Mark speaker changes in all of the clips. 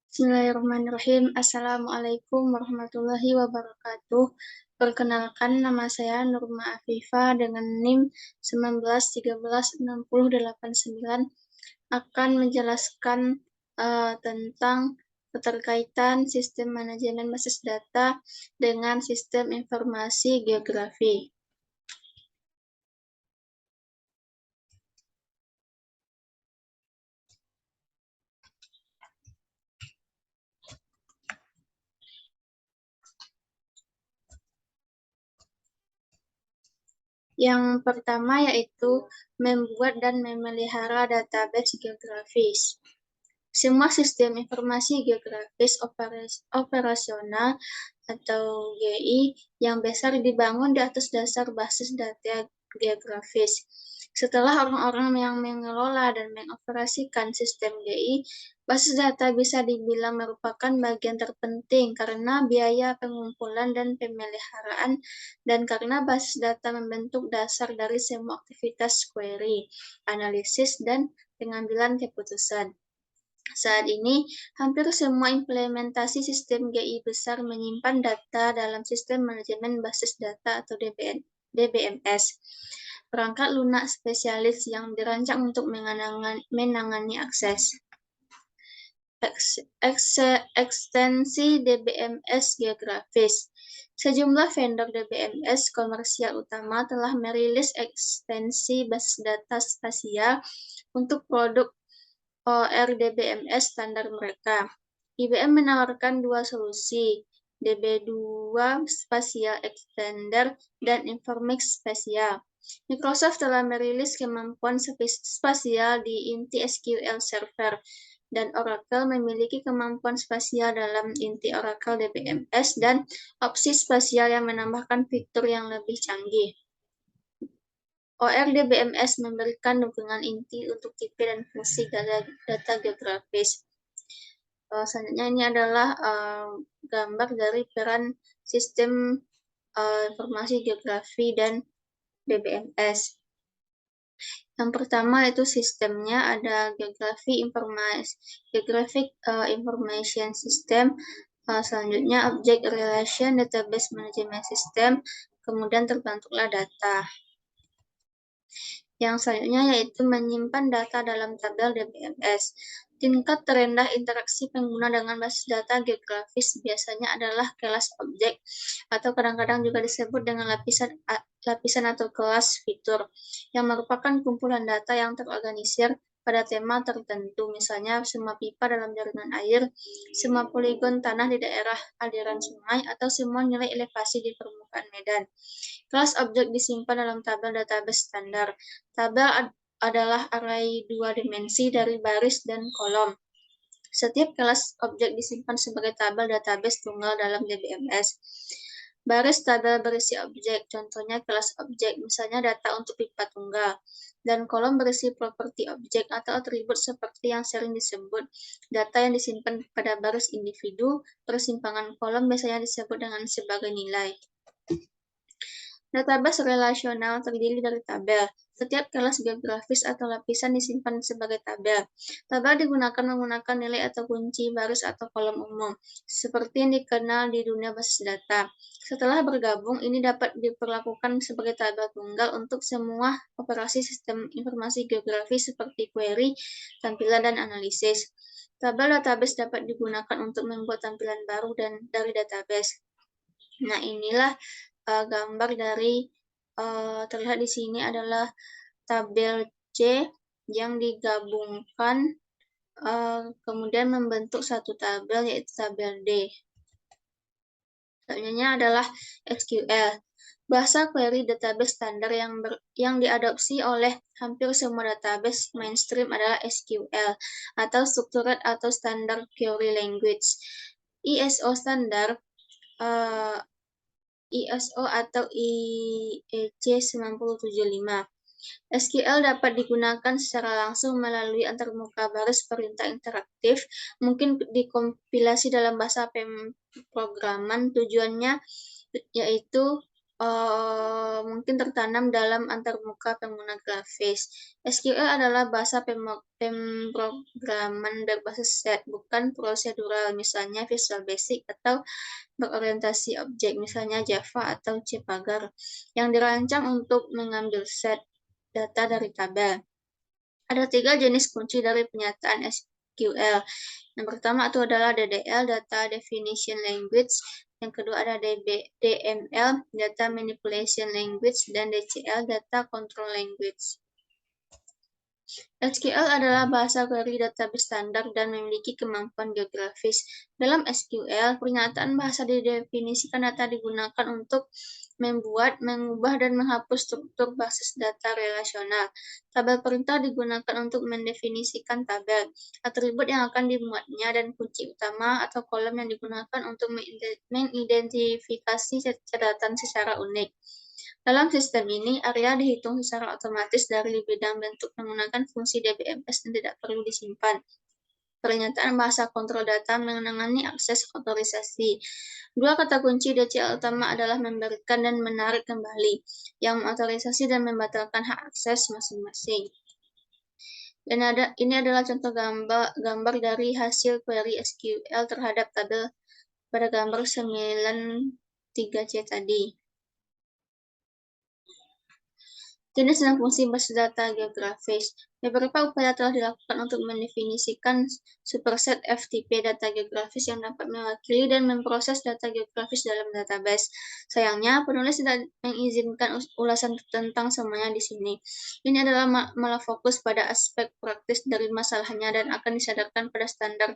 Speaker 1: Bismillahirrahmanirrahim. Assalamualaikum warahmatullahi wabarakatuh. Perkenalkan, nama saya Nurma Afifa dengan NIM 19136089 akan menjelaskan tentang keterkaitan sistem manajemen basis data dengan sistem informasi geografi. Yang pertama yaitu membuat dan memelihara database geografis. Semua sistem informasi geografis operasional atau GI yang besar dibangun di atas dasar basis data geografis. Setelah orang-orang yang mengelola dan mengoperasikan sistem GI, basis data bisa dibilang merupakan bagian terpenting karena biaya pengumpulan dan pemeliharaan dan karena basis data membentuk dasar dari semua aktivitas query, analisis, dan pengambilan keputusan. Saat ini, hampir semua implementasi sistem GI besar menyimpan data dalam sistem manajemen basis data atau DBMS. Perangkat lunak spesialis yang dirancang untuk menangani akses. Ekstensi DBMS geografis. Sejumlah vendor DBMS komersial utama telah merilis ekstensi basis data spasial untuk produk ORDBMS standar mereka. IBM menawarkan dua solusi, DB2 Spatial Extender dan Informix Spatial. Microsoft telah merilis kemampuan spasial di inti SQL Server, dan Oracle memiliki kemampuan spasial dalam inti Oracle DBMS dan opsi spasial yang menambahkan fitur yang lebih canggih. ORDBMS memberikan dukungan inti untuk tipe dan fungsi data geografis. Selanjutnya ini adalah gambar dari peran sistem informasi geografi dan DBMS. Yang pertama itu sistemnya ada Geographic Information System, selanjutnya Object Relation Database Management System, kemudian terbentuklah data. Yang selanjutnya yaitu menyimpan data dalam tabel DBMS. Tingkat terendah interaksi pengguna dengan basis data geografis biasanya adalah kelas objek, atau kadang-kadang juga disebut dengan lapisan atau kelas fitur, yang merupakan kumpulan data yang terorganisir pada tema tertentu, misalnya semua pipa dalam jaringan air, semua poligon tanah di daerah aliran sungai, atau semua nilai elevasi di permukaan medan. Kelas objek disimpan dalam tabel database standar. Tabel adalah array dua dimensi dari baris dan kolom. Setiap kelas objek disimpan sebagai tabel database tunggal dalam DBMS. Baris tabel berisi objek, contohnya kelas objek, misalnya data untuk pipa tunggal. Dan kolom berisi properti objek atau atribut seperti yang sering disebut data yang disimpan pada baris individu. Persimpangan kolom biasanya disebut dengan sebagai nilai. Database relasional terdiri dari tabel. Setiap kelas geografis atau lapisan disimpan sebagai tabel. Tabel digunakan menggunakan nilai atau kunci baris atau kolom umum, seperti yang dikenal di dunia basis data. Setelah bergabung, ini dapat diperlakukan sebagai tabel tunggal untuk semua operasi sistem informasi geografis seperti query, tampilan, dan analisis. Tabel database dapat digunakan untuk membuat tampilan baru dari database. Nah, inilah gambar dari terlihat di sini adalah tabel C yang digabungkan kemudian membentuk satu tabel, yaitu tabel D. Selanjutnya adalah SQL. Bahasa query database standar yang diadopsi oleh hampir semua database mainstream adalah SQL atau Structured atau Standard Query Language. ISO standar ISO atau IEC 9075. SQL dapat digunakan secara langsung melalui antarmuka baris perintah interaktif, mungkin dikompilasi dalam bahasa pemrograman. Tujuannya yaitu mungkin tertanam dalam antarmuka pengguna grafis. SQL adalah bahasa pemrograman berbasis set, bukan prosedural, misalnya Visual Basic, atau berorientasi objek, misalnya Java atau Cpagar, yang dirancang untuk mengambil set data dari tabel. Ada 3 jenis kunci dari penyataan SQL. Yang pertama itu adalah DDL, Data Definition Language. Yang kedua ada DML, Data Manipulation Language. Dan DCL, Data Control Language. SQL adalah bahasa query database standar dan memiliki kemampuan geografis. Dalam SQL, pernyataan bahasa didefinisikan data digunakan untuk membuat, mengubah, dan menghapus struktur basis data relasional. Tabel perintah digunakan untuk mendefinisikan tabel, atribut yang akan dimuatnya, dan kunci utama atau kolom yang digunakan untuk mengidentifikasi catatan secara unik. Dalam sistem ini, area dihitung secara otomatis dari bidang bentuk menggunakan fungsi DBMS dan tidak perlu disimpan. Pernyataan bahasa kontrol data mengenai akses otorisasi. Dua kata kunci DCL utama adalah memberikan dan menarik kembali, yang mengotorisasi dan membatalkan hak akses masing-masing. Dan ini adalah contoh gambar dari hasil query SQL terhadap tabel pada gambar 93C tadi. Jenis dan fungsi basis data geografis. Beberapa upaya telah dilakukan untuk mendefinisikan superset FTP data geografis yang dapat mewakili dan memproses data geografis dalam database. Sayangnya, penulis tidak mengizinkan ulasan tentang semuanya di sini. Ini adalah malah fokus pada aspek praktis dari masalahnya dan akan disadarkan pada standar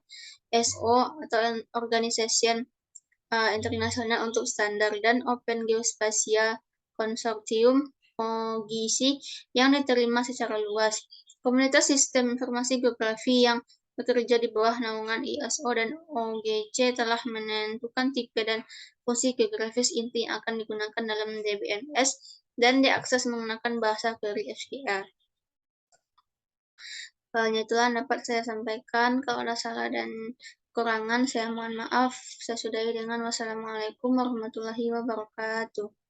Speaker 1: SO atau Organization Internasional untuk Standar dan Open Geospatial Consortium OGC yang diterima secara luas. Komunitas Sistem Informasi Geografi yang bekerja di bawah naungan ISO dan OGC telah menentukan tipe dan fungsi geografis inti yang akan digunakan dalam DBMS dan diakses menggunakan bahasa query SQL. Hanya itulah dapat saya sampaikan. Kalau ada salah dan kekurangan, saya mohon maaf. Saya sudahi dengan wassalamualaikum warahmatullahi wabarakatuh.